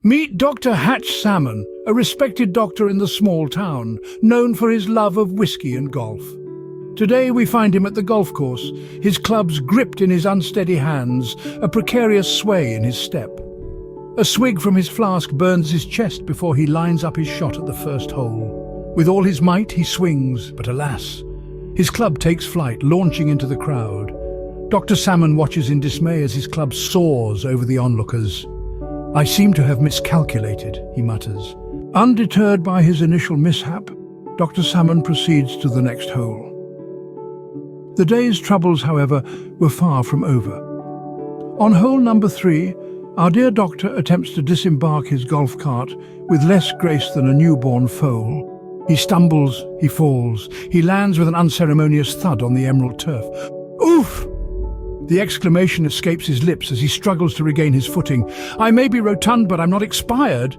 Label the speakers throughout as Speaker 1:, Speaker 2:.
Speaker 1: Meet Dr. Hatch Salmon, a respected doctor in the small town, known for his love of whiskey and golf. Today we find him at the golf course, his clubs gripped in his unsteady hands, a precarious sway in his step. A swig from his flask burns his chest before he lines up his shot at the first hole. With all his might he swings, but alas, his club takes flight, launching into the crowd. Dr. Salmon watches in dismay as his club soars over the onlookers. "I seem to have miscalculated," he mutters. Undeterred by his initial mishap, Dr. Salmon proceeds to the next hole. The day's troubles, however, were far from over. On hole number 3, our dear doctor attempts to disembark his golf cart with less grace than a newborn foal. He stumbles, he falls, he lands with an unceremonious thud on the emerald turf. "Oof!" The exclamation escapes his lips as he struggles to regain his footing. "I may be rotund, but I'm not expired."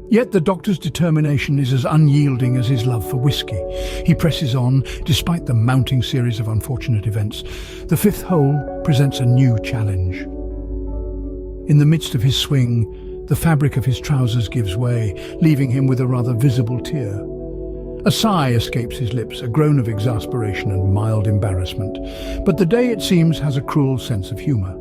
Speaker 1: Yet the doctor's determination is as unyielding as his love for whiskey. He presses on, despite the mounting series of unfortunate events. The 5th hole presents a new challenge. In the midst of his swing, the fabric of his trousers gives way, leaving him with a rather visible tear. A sigh escapes his lips, a groan of exasperation and mild embarrassment. But the day, it seems, has a cruel sense of humour.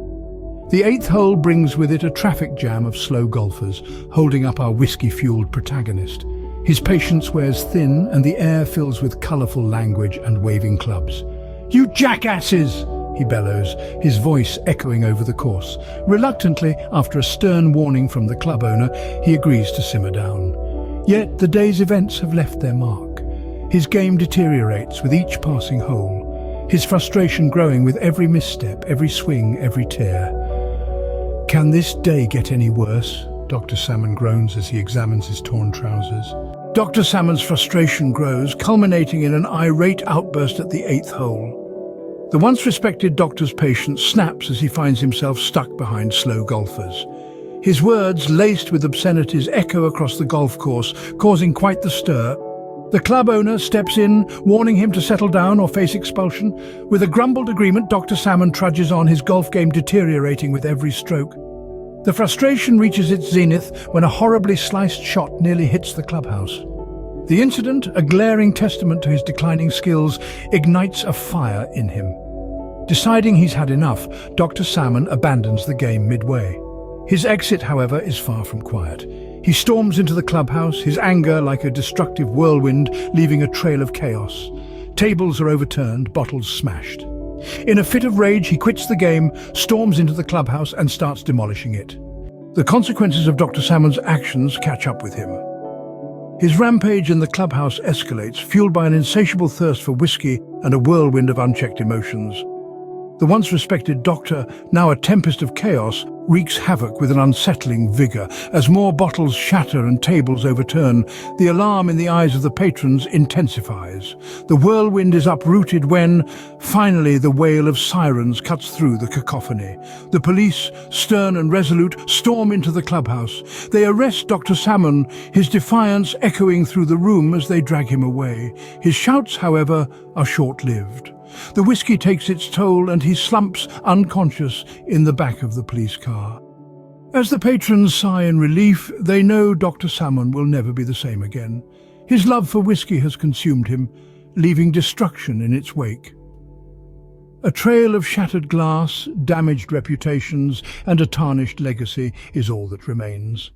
Speaker 1: The 8th hole brings with it a traffic jam of slow golfers, holding up our whiskey-fueled protagonist. His patience wears thin and the air fills with colourful language and waving clubs. "You jackasses!" he bellows, his voice echoing over the course. Reluctantly, after a stern warning from the club owner, he agrees to simmer down. Yet the day's events have left their mark. His game deteriorates with each passing hole, his frustration growing with every misstep, every swing, every tear. "Can this day get any worse?" Dr. Salmon groans as he examines his torn trousers. Dr. Salmon's frustration grows, culminating in an irate outburst at the 8th hole. The once respected doctor's patience snaps as he finds himself stuck behind slow golfers. His words, laced with obscenities, echo across the golf course, causing quite the stir. The club owner steps in, warning him to settle down or face expulsion. With a grumbled agreement, Dr. Salmon trudges on, his golf game deteriorating with every stroke. The frustration reaches its zenith when a horribly sliced shot nearly hits the clubhouse. The incident, a glaring testament to his declining skills, ignites a fire in him. Deciding he's had enough, Dr. Salmon abandons the game midway. His exit, however, is far from quiet. He storms into the clubhouse, his anger like a destructive whirlwind, leaving a trail of chaos. Tables are overturned, bottles smashed. In a fit of rage, he quits the game, storms into the clubhouse and starts demolishing it. The consequences of Dr. Salmon's actions catch up with him. His rampage in the clubhouse escalates, fueled by an insatiable thirst for whiskey and a whirlwind of unchecked emotions. The once respected doctor, now a tempest of chaos, wreaks havoc with an unsettling vigour. As more bottles shatter and tables overturn, the alarm in the eyes of the patrons intensifies. The whirlwind is uprooted when, finally, the wail of sirens cuts through the cacophony. The police, stern and resolute, storm into the clubhouse. They arrest Dr. Salmon, his defiance echoing through the room as they drag him away. His shouts, however, are short-lived. The whiskey takes its toll and he slumps unconscious in the back of the police car. As the patrons sigh in relief, they know Dr. Salmon will never be the same again. His love for whiskey has consumed him, leaving destruction in its wake. A trail of shattered glass, damaged reputations, and a tarnished legacy is all that remains.